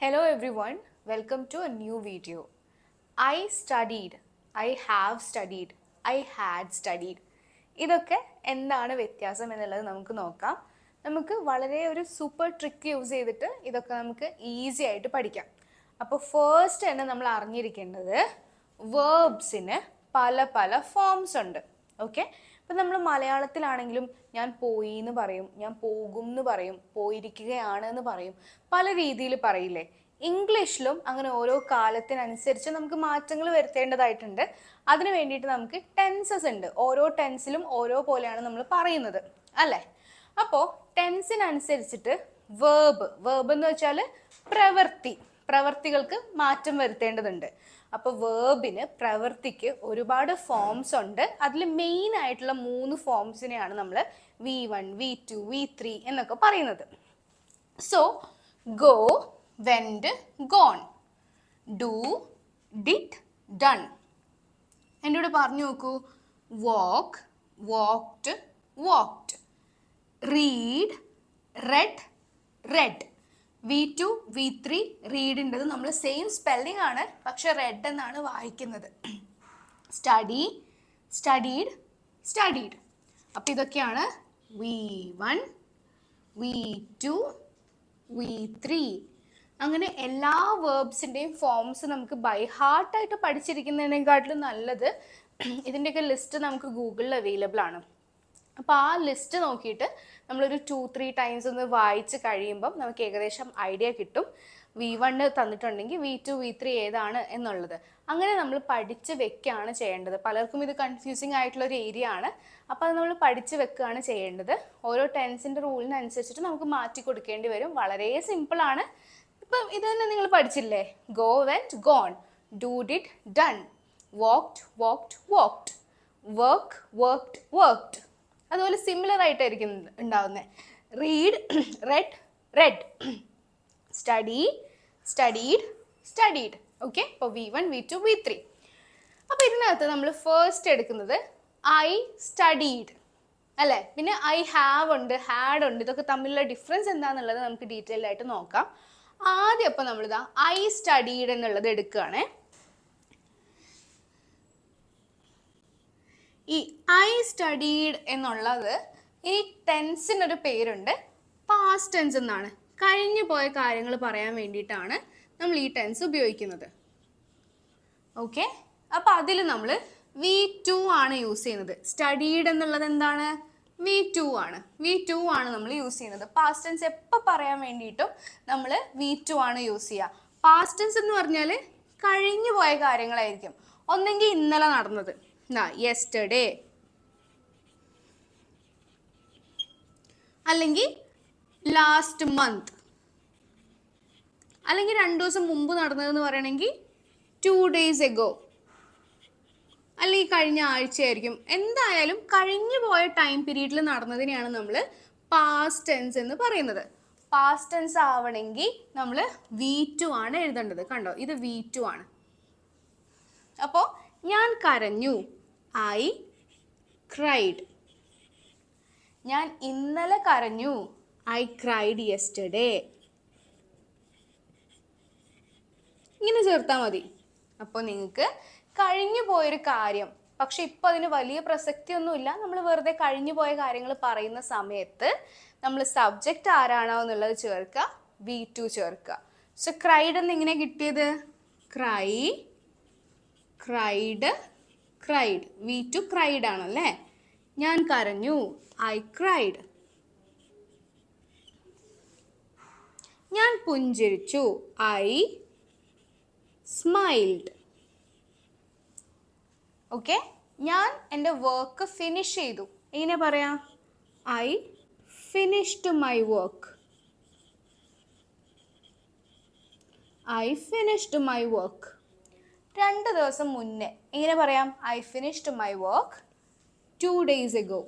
Hello everyone, welcome to a new video. I studied, I have studied, I had studied. ഇതൊക്കെ എന്താണ് വ്യത്യാസം എന്നുള്ളത് നമുക്ക് നോക്കാം. നമുക്ക് വളരെ ഒരു സൂപ്പർ ട്രിക്ക് യൂസ് ചെയ്തിട്ട് ഇതൊക്കെ നമുക്ക് ഈസി ആയിട്ട് പഠിക്കാം. അപ്പോൾ ഫസ്റ്റ് തന്നെ നമ്മൾ അറിഞ്ഞിരിക്കേണ്ടത് വേർബ്സിന് പല പല ഫോംസ് ഉണ്ട്. ഓക്കെ, ഇപ്പം നമ്മൾ മലയാളത്തിലാണെങ്കിലും ഞാൻ പോയി എന്ന് പറയും, ഞാൻ പോകും എന്ന് പറയും, പോയിരിക്കുകയാണ് എന്ന് പറയും, പല രീതിയിൽ പറയില്ലേ. ഇംഗ്ലീഷിലും അങ്ങനെ ഓരോ കാലത്തിനനുസരിച്ച് നമുക്ക് മാറ്റങ്ങൾ വരുത്തേണ്ടതായിട്ടുണ്ട്. അതിന് വേണ്ടിയിട്ട് നമുക്ക് ടെൻസസ് ഉണ്ട്. ഓരോ ടെൻസിലും ഓരോ പോലെയാണ് നമ്മൾ പറയുന്നത്, അല്ലേ? അപ്പോൾ ടെൻസിനനുസരിച്ചിട്ട് വേർബ് എന്ന് വെച്ചാൽ പ്രവൃത്തികൾക്ക് മാറ്റം വരുത്തേണ്ടതുണ്ട്. അപ്പോൾ വേർബിന്, പ്രവൃത്തിക്ക് ഒരുപാട് ഫോംസ് ഉണ്ട്. അതിൽ മെയിൻ ആയിട്ടുള്ള 3 ഫോംസിനെയാണ് നമ്മൾ V1, V2, V3 എന്നൊക്കെ പറയുന്നത്. So go, went, gone, do, did, done. എൻ്റെ കൂടെ പറഞ്ഞു നോക്കൂ. walk, walked, walked, read, read, read. V2, V3 റീഡിൻ്റെത് നമ്മൾ സെയിം സ്പെല്ലിംഗ് ആണ്, പക്ഷെ റെഡ് എന്നാണ് വായിക്കുന്നത്. Study, studied, studied. അപ്പം ഇതൊക്കെയാണ് V1, V2, V3. അങ്ങനെ എല്ലാ വേർബ്സിൻ്റെയും ഫോംസ് നമുക്ക് ബൈ ഹാർട്ടായിട്ട് പഠിച്ചിരിക്കുന്നതിനെക്കാട്ടിലും നല്ലത് ഇതിൻ്റെയൊക്കെ ലിസ്റ്റ് നമുക്ക് ഗൂഗിളിൽ അവൈലബിൾ ആണ്. അപ്പോൾ ആ ലിസ്റ്റ് നോക്കിയിട്ട് നമ്മളൊരു 2-3 ടൈംസ് ഒന്ന് വായിച്ച് കഴിയുമ്പം നമുക്ക് ഏകദേശം ഐഡിയ കിട്ടും. V1 തന്നിട്ടുണ്ടെങ്കിൽ V2, V3 ഏതാണ് എന്നുള്ളത്. അങ്ങനെ നമ്മൾ പഠിച്ച് വെക്കുകയാണ് ചെയ്യേണ്ടത്. പലർക്കും ഇത് കൺഫ്യൂസിങ് ആയിട്ടുള്ളൊരു ഏരിയ ആണ്. അപ്പോൾ അത് നമ്മൾ പഠിച്ച് വെക്കുകയാണ് ചെയ്യേണ്ടത്. ഓരോ ടെൻസിൻ്റെ റൂളിനനുസരിച്ചിട്ട് നമുക്ക് മാറ്റി കൊടുക്കേണ്ടി വരും. വളരെ സിമ്പിളാണ്. ഇപ്പം ഇത് തന്നെ നിങ്ങൾ പഠിച്ചില്ലേ? Go, went, gone, do, did, done, walked, walked, walked, work, worked, worked. അതുപോലെ സിമിലർ ആയിട്ടായിരിക്കും ഉണ്ടാവുന്നത്. Read, read, read, study, studied, studied. Okay, അപ്പോൾ V1, V2, V3. അപ്പോൾ ഇതിനകത്ത് നമ്മൾ ഫസ്റ്റ് എടുക്കുന്നത് ഐ സ്റ്റഡീഡ് അല്ലേ? പിന്നെ ഐ ഹാവ് ഉണ്ട്, ഹാഡ് ഉണ്ട്. ഇതൊക്കെ തമ്മിലുള്ള ഡിഫറൻസ് എന്താണെന്നുള്ളത് നമുക്ക് ഡീറ്റെയിൽ ആയിട്ട് നോക്കാം. ആദ്യം അപ്പോൾ നമ്മളിതാ ഐ സ്റ്റഡീഡ് എന്നുള്ളത് എടുക്കുകയാണേ. ഈ ഐ സ്റ്റഡീഡ് എന്നുള്ളത് ഈ ടെൻസിനൊരു പേരുണ്ട്, പാസ്റ്റ് ടെൻസ് എന്നാണ്. കഴിഞ്ഞു പോയ കാര്യങ്ങൾ പറയാൻ വേണ്ടിയിട്ടാണ് നമ്മൾ ഈ ടെൻസ് ഉപയോഗിക്കുന്നത്. ഓക്കെ, അപ്പോൾ അതിൽ നമ്മൾ V2 ആണ് യൂസ് ചെയ്യുന്നത്. സ്റ്റഡീഡ് എന്നുള്ളത് എന്താണ്? V2 ആണ്. V2 ആണ് നമ്മൾ യൂസ് ചെയ്യുന്നത്. പാസ്റ്റ് ടെൻസ് എപ്പോൾ പറയാൻ വേണ്ടിയിട്ടും നമ്മൾ V2 ആണ് യൂസ് ചെയ്യുക. പാസ്റ്റ് ടെൻസ് എന്ന് പറഞ്ഞാൽ കഴിഞ്ഞു പോയ കാര്യങ്ങളായിരിക്കും. ഒന്നെങ്കിൽ ഇന്നലെ നടന്നത്, യെസ്റ്റർഡേ, അല്ലെങ്കിൽ ലാസ്റ്റ് മന്ത്, അല്ലെങ്കിൽ 2 ദിവസം മുമ്പ് നടന്നതെന്ന് പറയണമെങ്കിൽ 2 days ago, അല്ലെങ്കിൽ കഴിഞ്ഞ ആഴ്ചയായിരിക്കും. എന്തായാലും കഴിഞ്ഞു പോയ ടൈം പീരീഡിൽ നടന്നതിനെയാണ് നമ്മൾ പാസ്റ്റ് ടെൻസ് എന്ന് പറയുന്നത്. പാസ്റ്റ് ടെൻസ് ആവണമെങ്കിൽ നമ്മൾ V2 ആണ് എഴുതേണ്ടത്. കണ്ടോ, ഇത് V2 ആണ്. അപ്പോൾ ഞാൻ കരഞ്ഞു, ഐ ക്രൈഡ്. ഞാൻ ഇന്നലെ കരഞ്ഞു, ഐ ക്രൈഡ് യെസ്റ്റർഡേ. ഇങ്ങനെ ചേർത്താൽ മതി. അപ്പോൾ നിങ്ങൾക്ക് കഴിഞ്ഞു പോയൊരു കാര്യം, പക്ഷെ ഇപ്പം അതിന് വലിയ പ്രസക്തിയൊന്നുമില്ല, നമ്മൾ വെറുതെ കഴിഞ്ഞു പോയ കാര്യങ്ങൾ പറയുന്ന സമയത്ത് നമ്മൾ സബ്ജക്റ്റ് ആരാണോ എന്നുള്ളത് ചേർക്കുക, V2 ചേർക്കുക. സോ ക്രൈഡ് എന്ന് ഇങ്ങനെ കിട്ടിയത് cry, cried, cried. V2 cried ആണല്ലേ. ഞാൻ കരഞ്ഞു, ഐ ക്രൈഡ്. ഞാൻ പുഞ്ചിരിച്ചു, ഐ സ്മൈൽഡ്. ഓക്കെ, ഞാൻ എൻ്റെ വർക്ക് ഫിനിഷ് ചെയ്തു. എങ്ങനെ പറയാം? I finished my work. I finished my work. 2 ദിവസം മുന്നേ എങ്ങനെ പറയാം? I finished my work 2 days ago.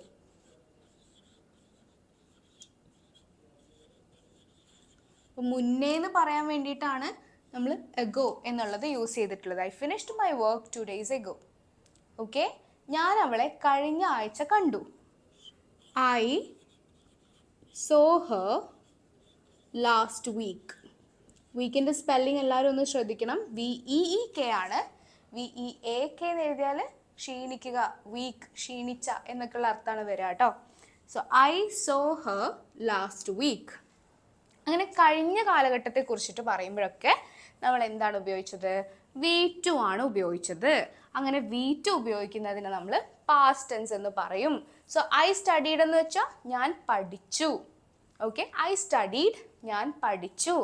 മുന്നേ എന്ന് പറയാൻ വേണ്ടിയിട്ടാണ് നമ്മൾ എഗോ എന്നുള്ളത് യൂസ് ചെയ്തിട്ടുള്ളത്. I finished my work 2 days ago. Okay, ഞാൻ അവളെ കഴിഞ്ഞ ആഴ്ച കണ്ടു. I saw her last week. വീക്കിൻ്റെ സ്പെല്ലിംഗ് എല്ലാവരും ഒന്ന് ശ്രദ്ധിക്കണം. VEEK ആണ്. VEAK എന്ന് എഴുതിയാൽ ക്ഷീണിക്കുക, വീക്ക്, ക്ഷീണിച്ച എന്നൊക്കെയുള്ള അർത്ഥമാണ് വരിക കേട്ടോ. So I saw her last week. അങ്ങനെ കഴിഞ്ഞ കാലഘട്ടത്തെ കുറിച്ചിട്ട് പറയുമ്പോഴൊക്കെ നമ്മൾ എന്താണ് ഉപയോഗിച്ചത്? V2 ആണ് ഉപയോഗിച്ചത്. അങ്ങനെ V2 ഉപയോഗിക്കുന്നതിന് നമ്മൾ പാസ്റ്റ് ടെൻസ് എന്ന് പറയും. സോ ഐ സ്റ്റഡീഡ് എന്ന് വെച്ചാൽ ഞാൻ പഠിച്ചു. ഓക്കെ, ഐ സ്റ്റഡീഡ് ഞാൻ പഠിച്ചു.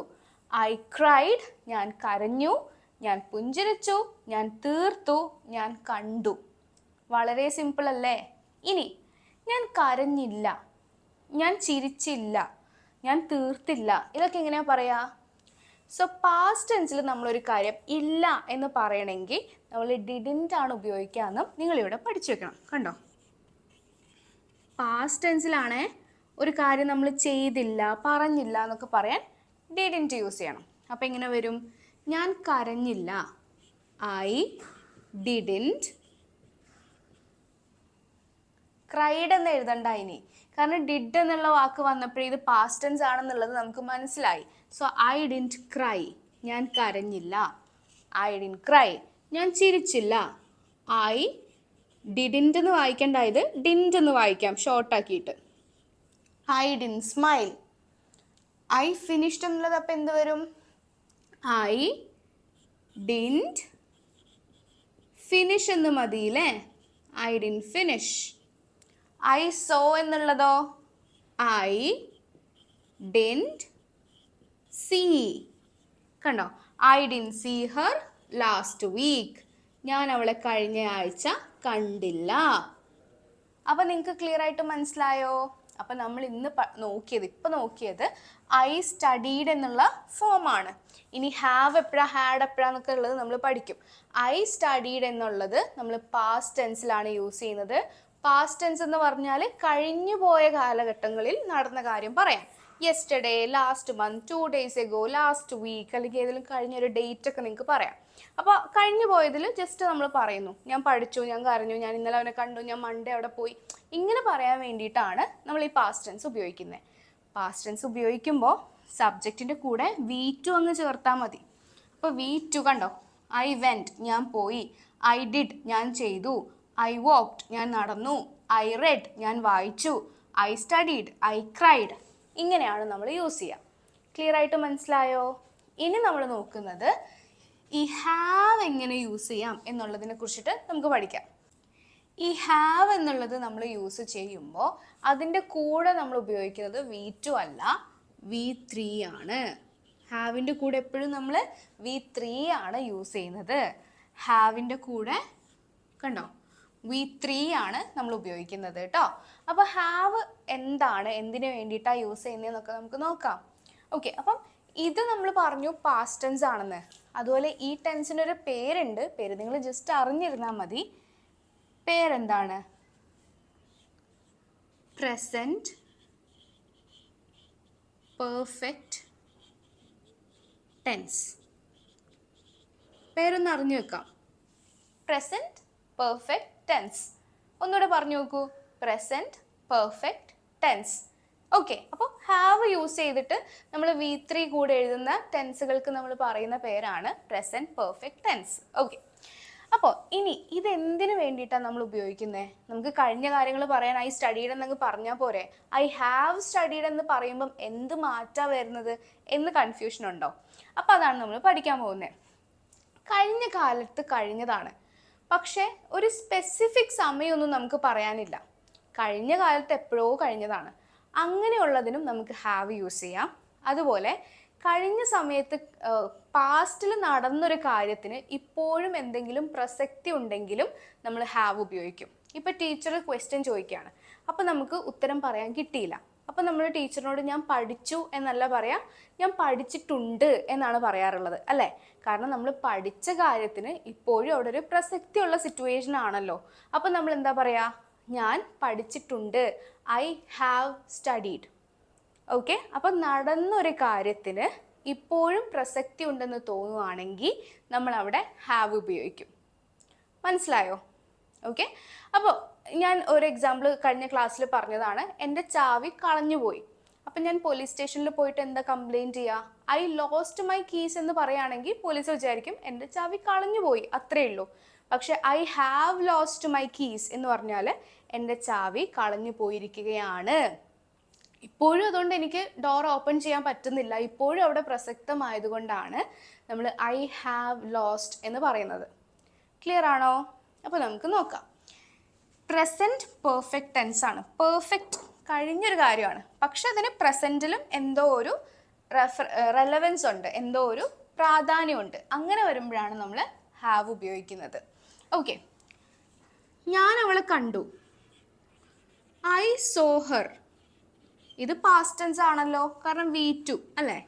ഐ ക്രൈഡ് ഞാൻ കരഞ്ഞു. ഞാൻ പുഞ്ചിരിച്ചു. ഞാൻ തീർത്തു. ഞാൻ കണ്ടു. വളരെ സിമ്പിൾ അല്ലേ? ഇനി ഞാൻ കരഞ്ഞില്ല, ഞാൻ ചിരിച്ചില്ല, ഞാൻ തീർത്തില്ല, ഇതൊക്കെ എങ്ങനെയാ പറയാ? സോ പാസ്റ്റ് ടെൻസിൽ നമ്മളൊരു കാര്യം ഇല്ല എന്ന് പറയണമെങ്കിൽ നമ്മൾ ഡിഡിൻ്റ് ആണ് ഉപയോഗിക്കാമെന്നും നിങ്ങളിവിടെ പഠിച്ചു വെക്കണം. കണ്ടോ, പാസ്റ്റ് ടെൻസിലാണേ ഒരു കാര്യം നമ്മൾ ചെയ്തില്ല, പറഞ്ഞില്ല എന്നൊക്കെ പറയാൻ ഡിഡിൻ്റ് യൂസ് ചെയ്യണം. അപ്പം എങ്ങനെ വരും? ഞാൻ കരഞ്ഞില്ല, ഐ ഡിഡിൻ്റ് ക്രൈഡ് എന്ന് എഴുതണ്ട ഇനി, കാരണം ഡിഡ് എന്നുള്ള വാക്ക് വന്നപ്പോഴേ ഇത് പാസ്റ്റ് ടെൻസ് ആണെന്നുള്ളത് നമുക്ക് മനസ്സിലായി. സോ ഐ ഡിഡ്ന്റ് ക്രൈ, ഞാൻ കരഞ്ഞില്ല. ഐ ഡിഡ്ന്റ് ക്രൈ, ഞാൻ ചിരിച്ചില്ല. ഐ ഡിഡിൻ്റ് എന്ന് വായിക്കേണ്ടായത് ഡിൻറ്റ് എന്ന് വായിക്കാം ഷോർട്ടാക്കിയിട്ട്. I didn't smile. I finished എന്നുള്ളത് അപ്പം എന്ത് വരും? ഐ ഡിഡ്ന്റ് ഫിനിഷ് എന്ന് മതിയില്ലേ? I didn't finish. I saw എന്നുള്ളതോ? I didn't see. കണ്ടോ, I didn't see her last week. ഞാൻ അവളെ കഴിഞ്ഞ ആഴ്ച കണ്ടില്ല. അപ്പം നിങ്ങൾക്ക് ക്ലിയർ ആയിട്ട് മനസ്സിലായോ? അപ്പം നമ്മൾ ഇന്ന് നോക്കിയത് ഐ സ്റ്റഡീഡ് എന്നുള്ള ഫോമാണ്. ഇനി ഹാവ് എപ്പോഴാണ്, ഹാഡ് എപ്പോഴാന്നൊക്കെ ഉള്ളത് നമ്മൾ പഠിക്കും. ഐ സ്റ്റഡീഡ് എന്നുള്ളത് നമ്മൾ പാസ്റ്റ് ടെൻസിലാണ് യൂസ് ചെയ്യുന്നത്. പാസ്റ്റ് ടെൻസ് എന്ന് പറഞ്ഞാൽ കഴിഞ്ഞു പോയ കാലഘട്ടങ്ങളിൽ നടന്ന കാര്യം പറയാം. Yesterday, last month, 2 days ago, last week, അല്ലെങ്കിൽ ഏതെങ്കിലും കഴിഞ്ഞൊരു ഡേറ്റ് ഒക്കെ നിങ്ങൾക്ക് പറയാം. അപ്പോൾ കഴിഞ്ഞു പോയതിൽ ജസ്റ്റ് നമ്മൾ പറയുന്നു, ഞാൻ പഠിച്ചു, ഞാൻ കരഞ്ഞു, ഞാൻ ഇന്നലെ അവനെ കണ്ടു, ഞാൻ മൺഡേ അവിടെ പോയി, ഇങ്ങനെ പറയാൻ വേണ്ടിയിട്ടാണ് നമ്മൾ ഈ പാസ്റ്റ് ടെൻസ് ഉപയോഗിക്കുന്നത്. പാസ്റ്റ് ടെൻസ് ഉപയോഗിക്കുമ്പോൾ സബ്ജക്റ്റിൻ്റെ കൂടെ V2 അങ്ങ് ചേർത്താൽ മതി. അപ്പോൾ V2 കണ്ടോ, ഐ വെൻറ്റ് ഞാൻ പോയി, ഐ ഡിഡ് ഞാൻ ചെയ്തു, ഐ വോക്ഡ് ഞാൻ നടന്നു, ഐ റെഡ് ഞാൻ വായിച്ചു, ഐ സ്റ്റഡീഡ്, ഐ ക്രൈഡ്. ഇങ്ങനെയാണ് നമ്മൾ യൂസ് ചെയ്യുക. ക്ലിയർ ആയിട്ട് മനസ്സിലായോ? ഇനി നമ്മൾ നോക്കുന്നത് ഈ ഹാവ് എങ്ങനെ യൂസ് ചെയ്യാം എന്നുള്ളതിനെ കുറിച്ചിട്ട് നമുക്ക് പഠിക്കാം. ഈ ഹാവ് എന്നുള്ളത് നമ്മൾ യൂസ് ചെയ്യുമ്പോൾ അതിൻ്റെ കൂടെ നമ്മൾ ഉപയോഗിക്കുന്നത് V2 അല്ല, V3 ആണ്. ഹാവിൻ്റെ കൂടെ എപ്പോഴും നമ്മൾ V3 ആണ് യൂസ് ചെയ്യുന്നത്. ഹാവിൻ്റെ കൂടെ കണ്ടോ, V3 ആണ് നമ്മൾ ഉപയോഗിക്കുന്നത് കേട്ടോ. അപ്പോൾ ഹാവ് എന്താണ്, എന്തിനു വേണ്ടിയിട്ടാണ് യൂസ് ചെയ്യുന്നതെന്നൊക്കെ നമുക്ക് നോക്കാം. ഓക്കെ, അപ്പം ഇത് നമ്മൾ പറഞ്ഞു പാസ്റ്റ് ടെൻസ് ആണെന്ന്. അതുപോലെ ഈ ടെൻസിനൊരു പേരുണ്ട്, പേര് നിങ്ങൾ ജസ്റ്റ് അറിഞ്ഞിരുന്നാൽ മതി. പേരെന്താണ്? Present perfect tense. പേരൊന്ന് അറിഞ്ഞു വെക്കാം. Present perfect tense. ഒന്നുകൂടെ പറഞ്ഞു നോക്കൂ, പ്രസൻറ്റ് പെർഫെക്റ്റ് ടെൻസ്. ഓക്കെ, അപ്പോൾ ഹാവ് യൂസ് ചെയ്തിട്ട് നമ്മൾ V3 കൂടെ എഴുതുന്ന ടെൻസുകൾക്ക് നമ്മൾ പറയുന്ന പേരാണ് പ്രസൻറ്റ് പെർഫെക്റ്റ് ടെൻസ്. ഓക്കെ, അപ്പോൾ ഇനി ഇതെന്തിനു വേണ്ടിയിട്ടാണ് നമ്മൾ ഉപയോഗിക്കുന്നത്? നമുക്ക് കഴിഞ്ഞ കാര്യങ്ങൾ പറയാൻ ഐ സ്റ്റഡീഡ് എന്നങ്ങ് പറഞ്ഞാൽ പോരെ? ഐ ഹാവ് സ്റ്റഡീഡ് എന്ന് പറയുമ്പം എന്ത് മാറ്റാണ് വരുന്നത് എന്ന് കൺഫ്യൂഷൻ ഉണ്ടോ? അപ്പോൾ അതാണ് നമ്മൾ പഠിക്കാൻ പോകുന്നത്. കഴിഞ്ഞ കാലത്ത് കഴിഞ്ഞതാണ്, പക്ഷേ ഒരു സ്പെസിഫിക് സമയമൊന്നും നമുക്ക് പറയാനില്ല. കഴിഞ്ഞ കാലത്ത് എപ്പോഴോ കഴിഞ്ഞതാണ്, അങ്ങനെയുള്ളതിനും നമുക്ക് ഹാവ് യൂസ് ചെയ്യാം. അതുപോലെ കഴിഞ്ഞ സമയത്ത് പാസ്റ്റിൽ നടന്നൊരു കാര്യത്തിന് ഇപ്പോഴും എന്തെങ്കിലും പ്രസക്തി ഉണ്ടെങ്കിലും നമ്മൾ ഹാവ് ഉപയോഗിക്കും. ഇപ്പോൾ ടീച്ചർ ക്വസ്റ്റ്യൻ ചോദിക്കുകയാണ്, അപ്പോൾ നമുക്ക് ഉത്തരം പറയാൻ കിട്ടിയില്ല. അപ്പോൾ നമ്മൾ ടീച്ചറിനോട് ഞാൻ പഠിച്ചു എന്നല്ല പറയാം, ഞാൻ പഠിച്ചിട്ടുണ്ട് എന്നാണ് പറയാറുള്ളത് അല്ലേ? കാരണം നമ്മൾ പഠിച്ച കാര്യത്തിന് ഇപ്പോഴും അവിടെ ഒരു പ്രസക്തിയുള്ള സിറ്റുവേഷൻ ആണല്ലോ. അപ്പോൾ നമ്മൾ എന്താ പറയുക? ഞാൻ പഠിച്ചിട്ടുണ്ട്, ഐ ഹാവ് സ്റ്റഡീഡ്. ഓക്കെ, അപ്പം നടന്നൊരു കാര്യത്തിന് ഇപ്പോഴും പ്രസക്തി ഉണ്ടെന്ന് തോന്നുവാണെങ്കിൽ നമ്മൾ അവിടെ ഹാവ് ഉപയോഗിക്കും. മനസ്സിലായോ? ഓക്കെ, അപ്പോൾ ഞാൻ ഒരു എക്സാമ്പിൾ കഴിഞ്ഞ ക്ലാസ്സിൽ പറഞ്ഞതാണ്, എൻ്റെ ചാവി കളഞ്ഞുപോയി. അപ്പം ഞാൻ പോലീസ് സ്റ്റേഷനിൽ പോയിട്ട് എന്താ കംപ്ലൈൻറ്റ് ചെയ്യുക? ഐ ലോസ്റ്റ് മൈ കീസ് എന്ന് പറയുകയാണെങ്കിൽ പോലീസ് വിചാരിക്കും എൻ്റെ ചാവി കളഞ്ഞു പോയി, അത്രയേ ഉള്ളൂ. പക്ഷെ I have lost my keys എന്ന് പറഞ്ഞാൽ എൻ്റെ ചാവി കളഞ്ഞു പോയിരിക്കുകയാണ്. ഇപ്പോഴും അതുകൊണ്ട് എനിക്ക് ഡോർ ഓപ്പൺ ചെയ്യാൻ പറ്റുന്നില്ല, ഇപ്പോഴും അവിടെ പ്രസക്തമായതുകൊണ്ടാണ് നമ്മൾ ഐ ഹാവ് ലോസ്റ്റ് എന്ന് പറയുന്നത്. ക്ലിയർ ആണോ? അപ്പോൾ നമുക്ക് നോക്കാം. പ്രസൻറ്റ് പെർഫെക്റ്റ് ടെൻസ് ആണ്. പെർഫെക്റ്റ് കഴിഞ്ഞൊരു കാര്യമാണ്, പക്ഷെ അതിന് പ്രസൻറ്റിലും എന്തോ ഒരു റെലവൻസ് ഉണ്ട്, എന്തോ ഒരു പ്രാധാന്യമുണ്ട്. അങ്ങനെ വരുമ്പോഴാണ് നമ്മൾ ഹാവ് ഉപയോഗിക്കുന്നത്. ഓക്കെ, ഞാൻ അവളെ കണ്ടു. I so her. ഇത് പാസ്റ്റ് ടെൻസ് ആണല്ലോ, കാരണം V2 അല്ലേ?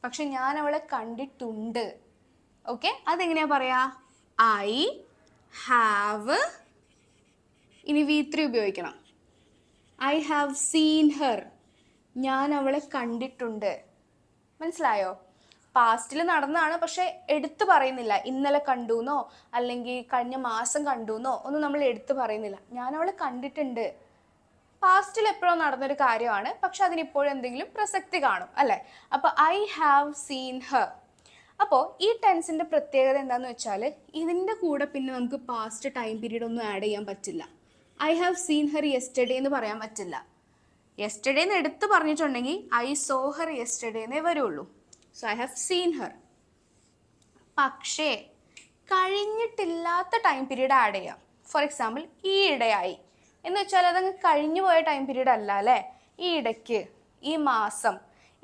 പക്ഷെ ഞാൻ അവളെ കണ്ടിട്ടുണ്ട്. ഓക്കെ, അതെങ്ങനെയാ പറയാ? ഐ ഹാവ്, ഇനി V3 ഉപയോഗിക്കണം. I have seen her. ഞാൻ അവളെ കണ്ടിട്ടുണ്ട്. മനസ്സിലായോ? പാസ്റ്റിൽ നടന്നതാണ്, പക്ഷെ എടുത്തു പറയുന്നില്ല. ഇന്നലെ കണ്ടു എന്നോ അല്ലെങ്കിൽ കഴിഞ്ഞ മാസം കണ്ടു എന്നോ ഒന്നും നമ്മൾ എടുത്തു പറയുന്നില്ല. ഞാൻ അവളെ കണ്ടിട്ടുണ്ട്. പാസ്റ്റിൽ എപ്പോഴോ നടന്നൊരു കാര്യമാണ്, പക്ഷെ അതിനിപ്പോഴും എന്തെങ്കിലും പ്രസക്തി കാണും അല്ലേ? അപ്പോൾ ഐ ഹാവ് സീൻ ഹെർ. അപ്പോൾ ഈ ടെൻസിൻ്റെ പ്രത്യേകത എന്താണെന്ന് വെച്ചാൽ ഇതിൻ്റെ കൂടെ പിന്നെ നമുക്ക് പാസ്റ്റ് ടൈം പീരീഡ് ഒന്നും ആഡ് ചെയ്യാൻ പറ്റില്ല. I have seen her yesterday എന്ന് പറയാൻ പറ്റില്ല. യെസ്റ്റർഡേ എന്ന് എടുത്ത് പറഞ്ഞിട്ടുണ്ടെങ്കിൽ ഐ സോ ഹെർ യെസ്റ്റർഡേ എന്നേ വരുള്ളൂ. So I have seen her. പക്ഷേ കഴിഞ്ഞിട്ടില്ലാത്ത ടൈം പീരീഡ് ആഡ് ചെയ്യാം. ഫോർ എക്സാമ്പിൾ ഈ ഇടയായി എന്ന് വെച്ചാൽ അതങ്ങ് കഴിഞ്ഞു പോയ ടൈം പീരീഡ് അല്ല അല്ലേ? ഈ ഇടയ്ക്ക്, ഈ മാസം,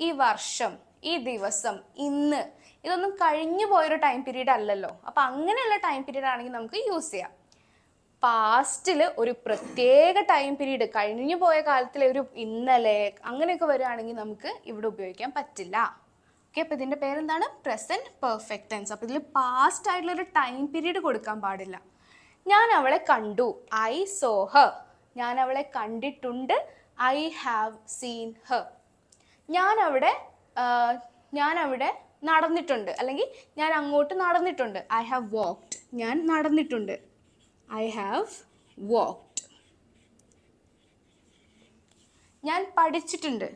ഈ വർഷം, ഈ ദിവസം, ഇന്ന്, ഇതൊന്നും കഴിഞ്ഞു പോയൊരു ടൈം പീരീഡ് അല്ലല്ലോ. അപ്പം അങ്ങനെയുള്ള ടൈം പീരീഡ് ആണെങ്കിൽ നമുക്ക് യൂസ് ചെയ്യാം. പാസ്റ്റിൽ ഒരു പ്രത്യേക ടൈം പീരീഡ്, കഴിഞ്ഞു പോയ കാലത്തിലെ ഒരു ഇന്നലെ അങ്ങനെയൊക്കെ വരികയാണെങ്കിൽ നമുക്ക് ഇവിടെ ഉപയോഗിക്കാൻ പറ്റില്ല. ഓക്കെ, അപ്പോൾ ഇതിൻ്റെ പേരെന്താണ്? Present perfect tense. അപ്പോൾ ഇതിൽ പാസ്റ്റ് ആയിട്ടുള്ളൊരു ടൈം പീരീഡ് കൊടുക്കാൻ പാടില്ല. ഞാൻ അവളെ കണ്ടു. I so her. ഞാൻ അവളെ കണ്ടിട്ടുണ്ട്. I have seen her. ഞാൻ അവിടെ നടന്നിട്ടുണ്ട്, അല്ലെങ്കിൽ ഞാൻ അങ്ങോട്ട് നടന്നിട്ടുണ്ട്. I have walked. ഞാൻ നടന്നിട്ടുണ്ട്. I have walked. ഞാൻ പഠിച്ചിട്ടുണ്ട്.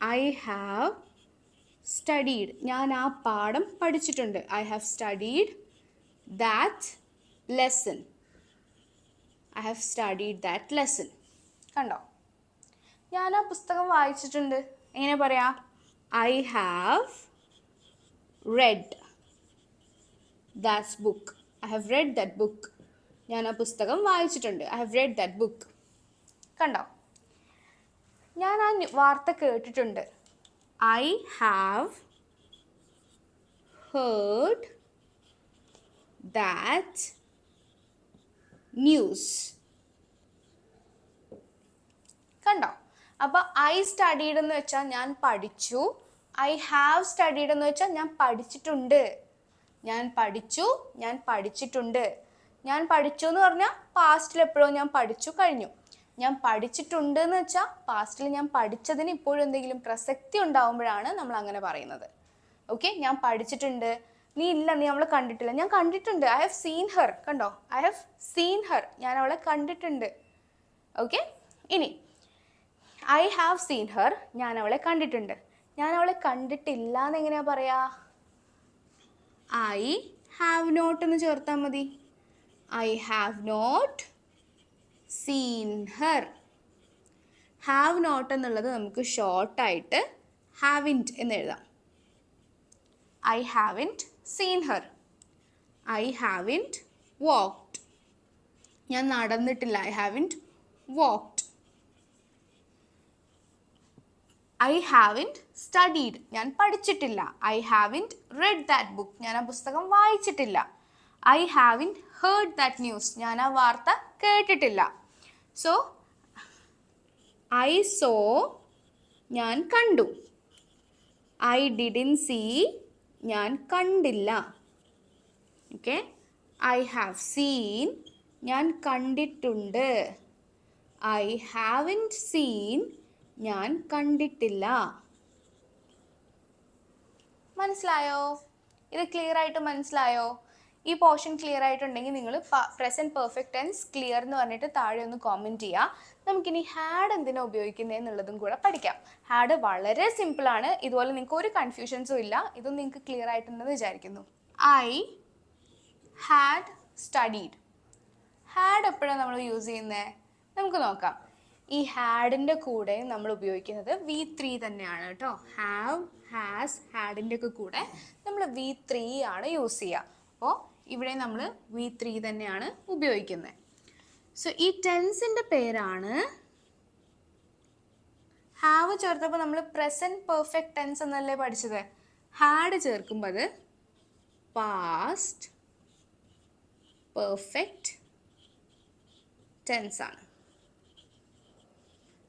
I have studied. ഞാൻ ആ പാഠം പഠിച്ചിട്ടുണ്ട്. I have studied that lesson. I have studied that lesson. കണ്ടോ? ഞാൻ ആ പുസ്തകം വായിച്ചിട്ടുണ്ട്. എങ്ങനെ പറയാ? I have red that book. I have red that book. ഞാൻ ആ പുസ്തകം വായിച്ചിട്ടുണ്ട്. I have red that book. കണ്ടോ? ഞാൻ ആ വാർത്ത കേട്ടിട്ടുണ്ട്. I have heard that news. കണ്ടോ? അപ്പോൾ ഐ സ്റ്റഡീഡ് എന്ന് വെച്ചാൽ ഞാൻ പഠിച്ചു. ഐ ഹാവ് സ്റ്റഡീഡ് എന്ന് വെച്ചാൽ ഞാൻ പഠിച്ചിട്ടുണ്ട്. ഞാൻ പഠിച്ചു, ഞാൻ പഠിച്ചിട്ടുണ്ട്. ഞാൻ പഠിച്ചു എന്ന് പറഞ്ഞാൽ പാസ്റ്റിൽ എപ്പോഴും ഞാൻ പഠിച്ചു കഴിഞ്ഞു. ഞാൻ പഠിച്ചിട്ടുണ്ട് എന്ന് വെച്ചാൽ പാസ്റ്റിൽ ഞാൻ പഠിച്ചതിന് ഇപ്പോഴും എന്തെങ്കിലും പ്രസക്തി ഉണ്ടാവുമ്പോഴാണ് നമ്മൾ അങ്ങനെ പറയുന്നത്. ഓക്കെ, ഞാൻ പഠിച്ചിട്ടുണ്ട്. നീ അവളെ കണ്ടിട്ടില്ല. ഞാൻ കണ്ടിട്ടുണ്ട്. I have seen her. കണ്ടോ? I have seen her. ഞാൻ അവളെ കണ്ടിട്ടുണ്ട്. ഓക്കെ, ഇനി ഐ ഹാവ് സീൻ ഹെർ. ഞാൻ അവളെ കണ്ടിട്ടുണ്ട്. ഞാൻ അവളെ കണ്ടിട്ടില്ല എന്ന് എങ്ങനെയാ പറയാ? ഐ ഹാവ് നോട്ട് എന്ന് ചേർത്താൽ മതി. I have not seen her. Have not എന്നുള്ളത് നമുക്ക് ഷോർട്ടായിട്ട് ഹാവിൻറ്റ് എന്ന് എഴുതാം. I haven't seen her. I haven't walked. ഞാൻ നടന്നിട്ടില്ല. I haven't walked. I haven't studied. ഞാൻ പഠിച്ചിട്ടില്ല. I haven't read that book. ഞാൻ ആ പുസ്തകം വായിച്ചിട്ടില്ല. I haven't heard that news. ഞാൻ ആ വാർത്ത കേട്ടിട്ടില്ല. സോ ഐ സോ, ഞാൻ കണ്ടു. ഐ ഡിഡിൻ സീ, ഞാൻ കണ്ടില്ല. ഓക്കെ, ഐ ഹാവ് സീൻ, ഞാൻ കണ്ടിട്ടുണ്ട്. ഐ ഹാവിൻറ്റ് സീൻ, ഞാൻ കണ്ടിട്ടില്ല. മനസ്സിലായോ? ഇത് ക്ലിയർ ആയിട്ട് മനസ്സിലായോ? ഈ പോർഷൻ ക്ലിയർ ആയിട്ടുണ്ടെങ്കിൽ നിങ്ങൾ പ്രസന്റ് പെർഫെക്റ്റ് ടെൻസ് ക്ലിയർ എന്ന് പറഞ്ഞിട്ട് താഴെ ഒന്ന് കോമെന്റ് ചെയ്യുക. നമുക്കിനി ഹാഡ് എന്തിനാ ഉപയോഗിക്കുന്നത് എന്നുള്ളതും കൂടെ പഠിക്കാം. ഹാഡ് വളരെ സിമ്പിൾ ആണ്. ഇതുപോലെ നിങ്ങൾക്ക് ഒരു കൺഫ്യൂഷൻസും ഇല്ല. ഇതും നിങ്ങൾക്ക് ക്ലിയർ ആയിട്ടുണ്ടെന്ന് വിചാരിക്കുന്നു. I had studied. ഹാഡ് എപ്പോഴാണ് നമ്മൾ യൂസ് ചെയ്യുന്നത്? നമുക്ക് നോക്കാം. ഈ ഹാഡിൻ്റെ കൂടെ നമ്മൾ ഉപയോഗിക്കുന്നത് V3 തന്നെയാണ് കേട്ടോ. ഹാവ്, ഹാസ്, ഹാഡിൻ്റെ ഒക്കെ കൂടെ നമ്മൾ V3 ആണ് യൂസ് ചെയ്യുക. അപ്പോൾ ഇവിടെ നമ്മൾ V3 തന്നെയാണ് ഉപയോഗിക്കുന്നത്. സോ ഈ ടെൻസിൻ്റെ പേരാണ്, ഹാവ് ചേർത്തപ്പോൾ നമ്മൾ പ്രസൻറ്റ് പെർഫെക്റ്റ് ടെൻസ് എന്നല്ലേ പഠിച്ചത്. ഹാഡ് ചേർക്കുമ്പോൾ അത് പാസ്റ്റ് പെർഫെക്റ്റ് ടെൻസ് ആണ്.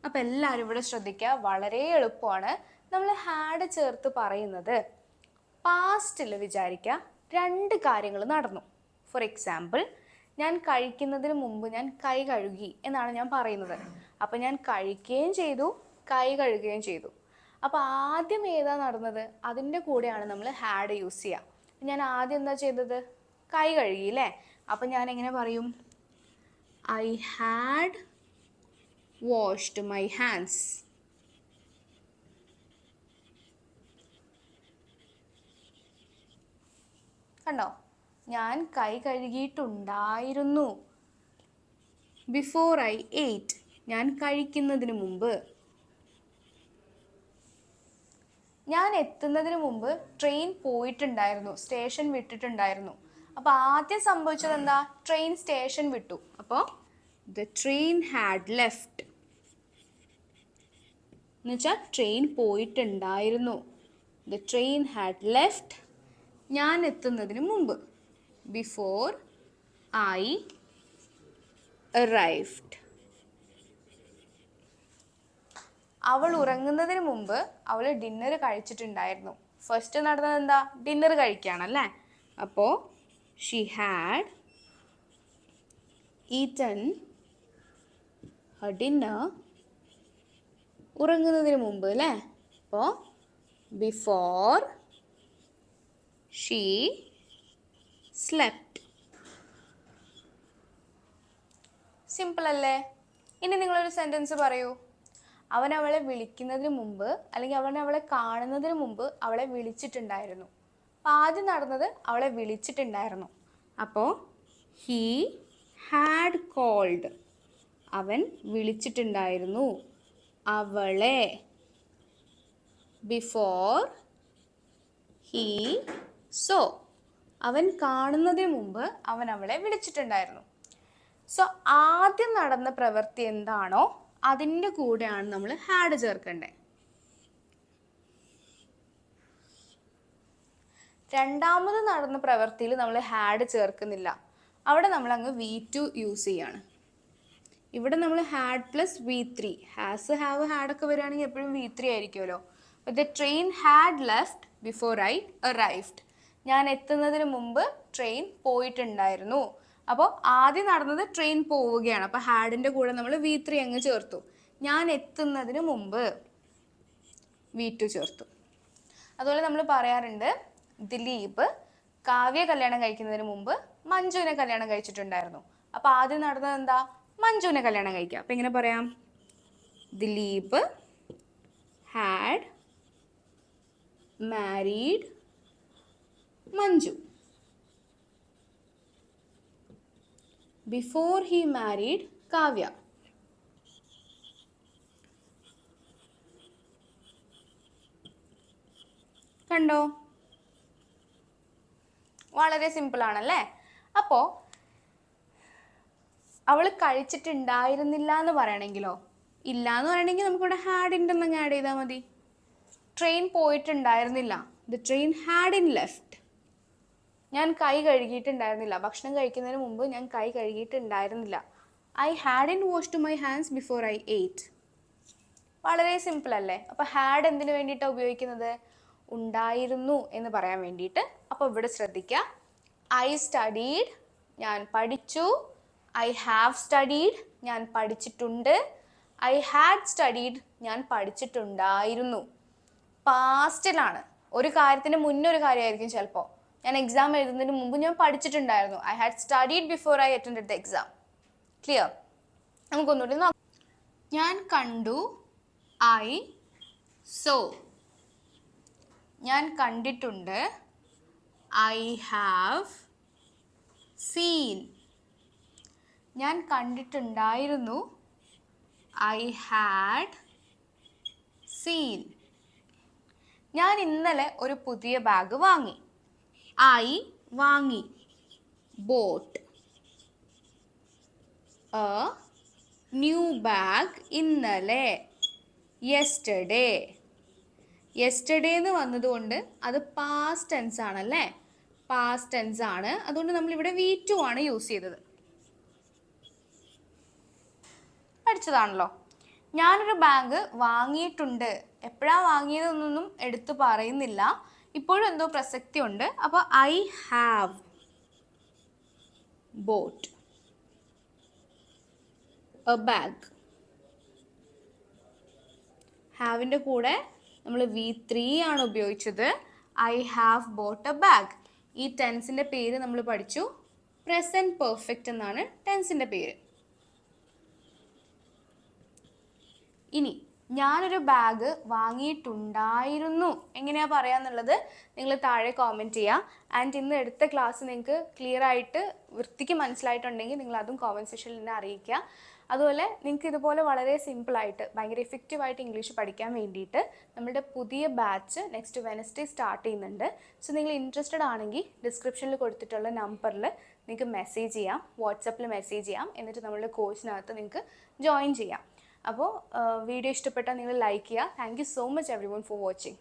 അപ്പം എല്ലാവരും ഇവിടെ ശ്രദ്ധിക്കുക, വളരെ എളുപ്പമാണ്. നമ്മൾ ഹാഡ് ചേർത്ത് പറയുന്നത് പാസ്റ്റിൽ വിചാരിക്കുക 2 കാര്യങ്ങൾ നടന്നു. ഫോർ എക്സാമ്പിൾ, ഞാൻ കഴിക്കുന്നതിന് മുമ്പ് ഞാൻ കൈ കഴുകി എന്നാണ് ഞാൻ പറയുന്നത്. അപ്പോൾ ഞാൻ കഴിക്കുകയും ചെയ്തു, കൈ കഴുകുകയും ചെയ്തു. അപ്പോൾ ആദ്യം ഏതാ നടന്നത്, അതിൻ്റെ കൂടെയാണ് നമ്മൾ ഹാഡ് യൂസ് ചെയ്യുക. ഞാൻ ആദ്യം എന്താ ചെയ്തത്, കൈ കഴുകി അല്ലേ. അപ്പം ഞാൻ എങ്ങനെ പറയും, I had washed my hands. കണ്ടോ, ഞാൻ കൈ കഴുകിയിട്ടുണ്ടായിരുന്നു. ബിഫോർ ഐ എയ്റ്റ്, ഞാൻ കഴിക്കുന്നതിന് മുമ്പ്. ഞാൻ എത്തുന്നതിന് മുമ്പ് ട്രെയിൻ പോയിട്ടുണ്ടായിരുന്നു, സ്റ്റേഷൻ വിട്ടിട്ടുണ്ടായിരുന്നു. അപ്പോൾ ആദ്യം സംഭവിച്ചത് എന്താ, ട്രെയിൻ സ്റ്റേഷൻ വിട്ടു. അപ്പോൾ the train had left എന്നുവെച്ചാൽ ട്രെയിൻ പോയിട്ടുണ്ടായിരുന്നു. the train had left, ഞാൻ എത്തുന്നതിന് മുമ്പ്. before I arrived, അവൾ ഉറങ്ങുന്നതിന് മുമ്പ് അവൾ ഡിന്നർ കഴിച്ചിട്ടുണ്ടായിരുന്നു. ഫസ്റ്റ് നടന്നത് എന്താ, ഡിന്നർ കഴിക്കുകയാണല്ലേ. അപ്പോൾ she had eaten her dinner, ഉറങ്ങുന്നതിന് മുമ്പ് അല്ലേ. അപ്പോൾ ബിഫോർ ഷീ സ്ലെപ്റ്റ്. സിമ്പിൾ അല്ലേ. ഇനി നിങ്ങളൊരു സെൻറ്റൻസ് പറയൂ. അവൻ അവളെ വിളിക്കുന്നതിന് മുമ്പ്, അല്ലെങ്കിൽ അവൻ അവളെ കാണുന്നതിന് മുമ്പ് അവളെ വിളിച്ചിട്ടുണ്ടായിരുന്നു. അപ്പോൾ ആദ്യം നടന്നത് അവളെ വിളിച്ചിട്ടുണ്ടായിരുന്നു. അപ്പോൾ ഹീ ഹാഡ് കോൾഡ്, അവൻ വിളിച്ചിട്ടുണ്ടായിരുന്നു അവളെ. ബിഫോർ ഹീ സോ, അവൻ കാണുന്നതിന് മുമ്പ് അവൻ അവളെ വിളിച്ചിട്ടുണ്ടായിരുന്നു. സോ ആദ്യം നടന്ന പ്രവൃത്തി എന്താണോ അതിൻ്റെ കൂടെയാണ് നമ്മൾ ഹാഡ് ചേർക്കേണ്ടത്. രണ്ടാമത് നടന്ന പ്രവൃത്തിയിൽ നമ്മൾ ഹാഡ് ചേർക്കുന്നില്ല. അവിടെ നമ്മൾ അങ്ങ് V2 യൂസ് ചെയ്യാണ്. ഇവിടെ നമ്മൾ had plus V3, has, have, ഹാഡൊക്കെ വരികയാണെങ്കിൽ എപ്പോഴും V3 ആയിരിക്കുമല്ലോ. The train had left before I arrived, ഞാൻ എത്തുന്നതിന് മുമ്പ് ട്രെയിൻ പോയിട്ടുണ്ടായിരുന്നു. അപ്പോൾ ആദ്യം നടന്നത് ട്രെയിൻ പോവുകയാണ്. അപ്പോൾ ഹാഡിൻ്റെ കൂടെ നമ്മൾ V3 അങ്ങ് ചേർത്തു. ഞാൻ എത്തുന്നതിന് മുമ്പ് V2 ചേർത്തു. അതുപോലെ നമ്മൾ പറയാറുണ്ട്, ദിലീപ് കാവ്യ കല്യാണം കഴിക്കുന്നതിന് മുമ്പ് മഞ്ജുവിനെ കല്യാണം കഴിച്ചിട്ടുണ്ടായിരുന്നു. അപ്പോൾ ആദ്യം നടന്നത് എന്താ, മഞ്ജുവിനെ കല്യാണം കഴിക്കുക. അപ്പം എങ്ങനെ പറയാം, Dileep had married Manju before he married Kavya. കണ്ടോ, വളരെ സിമ്പിൾ ആണല്ലേ. അപ്പോൾ അവൾ കഴിച്ചിട്ടുണ്ടായിരുന്നില്ല എന്ന് പറയണമെങ്കിലോ, ഇല്ല എന്ന് പറയണമെങ്കിൽ നമുക്കിവിടെ ഹാഡ് ഉണ്ടെന്നങ്ങ് ആഡ് ചെയ്താൽ മതി. ട്രെയിൻ പോയിട്ടുണ്ടായിരുന്നില്ല, the train hadn't left. ഞാൻ കൈ കഴുകിയിട്ടുണ്ടായിരുന്നില്ല, ഭക്ഷണം കഴിക്കുന്നതിന് മുമ്പ് ഞാൻ കൈ കഴുകിയിട്ടുണ്ടായിരുന്നില്ല. I hadn't washed my hands before I ate. വളരെ സിമ്പിൾ അല്ലേ. അപ്പോൾ ഹാഡ് എന്തിനു വേണ്ടിയിട്ടാണ് ഉപയോഗിക്കുന്നത്, ഉണ്ടായിരുന്നു എന്ന് പറയാൻ വേണ്ടിയിട്ട്. അപ്പോൾ ഇവിടെ ശ്രദ്ധിക്കുക, ഐ സ്റ്റഡീഡ്, ഞാൻ പഠിച്ചു. ഐ ഹാവ് സ്റ്റഡീഡ്, ഞാൻ പഠിച്ചിട്ടുണ്ട്. ഐ ഹാഡ് സ്റ്റഡീഡ്, ഞാൻ പഠിച്ചിട്ടുണ്ടായിരുന്നു. പാസ്റ്റിലാണ്. ഒരു കാര്യത്തിന് മുന്നേ ഒരു കാര്യമായിരിക്കും ചിലപ്പോൾ. ഞാൻ എക്സാം എഴുതുന്നതിന് മുമ്പ് ഞാൻ പഠിച്ചിട്ടുണ്ടായിരുന്നു. I had studied before I attended the exam. Clear? നമുക്കൊന്നുകൂടി നോക്കാം. ഞാൻ കണ്ടു, ഐ സോ. ഞാൻ കണ്ടിട്ടുണ്ട്, ഐ ഹാവ് സീൻ. ഞാൻ കണ്ടിട്ടുണ്ടായിരുന്നു, ഐ ഹാഡ് സീൻ. ഞാൻ ഇന്നലെ ഒരു പുതിയ ബാഗ് വാങ്ങി. ഐ വാങ്ങി, ബോട്ട് എ ന്യൂ ബാഗ് ഇന്നലെ. യെസ്റ്റർഡേ. യെസ്റ്റർഡേ എന്ന് വന്നതുകൊണ്ട് അത് പാസ്റ്റ് ടെൻസ് ആണല്ലേ, പാസ്റ്റ് ടെൻസ് ആണ്. അതുകൊണ്ട് നമ്മളിവിടെ V2 ആണ് യൂസ് ചെയ്തത്. പഠിച്ചതാണല്ലോ. ഞാനൊരു ബാഗ് വാങ്ങിയിട്ടുണ്ട്. എപ്പോഴാണ് വാങ്ങിയതെന്നൊന്നും എടുത്തു പറയുന്നില്ല. ഇപ്പോഴും എന്തോ പ്രസക്തി ഉണ്ട്. അപ്പോൾ I have bought a bag. ഹാവിൻ്റെ കൂടെ നമ്മൾ V3 ആണ് ഉപയോഗിച്ചത്. I have bought a bag. ഈ ടെൻസിൻ്റെ പേര് നമ്മൾ പഠിച്ചു. പ്രസൻറ്റ് പെർഫെക്റ്റ് എന്നാണ് ടെൻസിൻ്റെ പേര്. ഇനി ഞാനൊരു ബാഗ് വാങ്ങിയിട്ടുണ്ടായിരുന്നു എങ്ങനെയാണ് പറയാന്നുള്ളത് നിങ്ങൾ താഴെ കോമെൻറ്റ് ചെയ്യുക. ആൻഡ് ഇന്ന് എടുത്ത ക്ലാസ് നിങ്ങൾക്ക് ക്ലിയർ ആയിട്ട് വൃത്തിക്ക് മനസ്സിലായിട്ടുണ്ടെങ്കിൽ നിങ്ങൾ അതും കോമെൻറ്റ് സെക്ഷനിൽ എന്നെ അറിയിക്കുക. അതുപോലെ നിങ്ങൾക്ക് ഇതുപോലെ വളരെ സിമ്പിളായിട്ട് ഭയങ്കര എഫക്റ്റീവായിട്ട് ഇംഗ്ലീഷ് പഠിക്കാൻ വേണ്ടിയിട്ട് നമ്മുടെ പുതിയ ബാച്ച് നെക്സ്റ്റ് വെനസ്ഡേ സ്റ്റാർട്ട് ചെയ്യുന്നുണ്ട്. സോ നിങ്ങൾ ഇൻട്രസ്റ്റഡ് ആണെങ്കിൽ ഡിസ്ക്രിപ്ഷനിൽ കൊടുത്തിട്ടുള്ള നമ്പറിൽ നിങ്ങൾക്ക് മെസ്സേജ് ചെയ്യാം, വാട്സപ്പിൽ മെസ്സേജ് ചെയ്യാം. എന്നിട്ട് നമ്മളുടെ കോഴ്സിനകത്ത് നിങ്ങൾക്ക് ജോയിൻ ചെയ്യാം. അപ്പോൾ വീഡിയോ ഇഷ്ടപ്പെട്ടാൽ നിങ്ങൾ ലൈക്ക് ചെയ്യുക. Thank you so much every one for watching.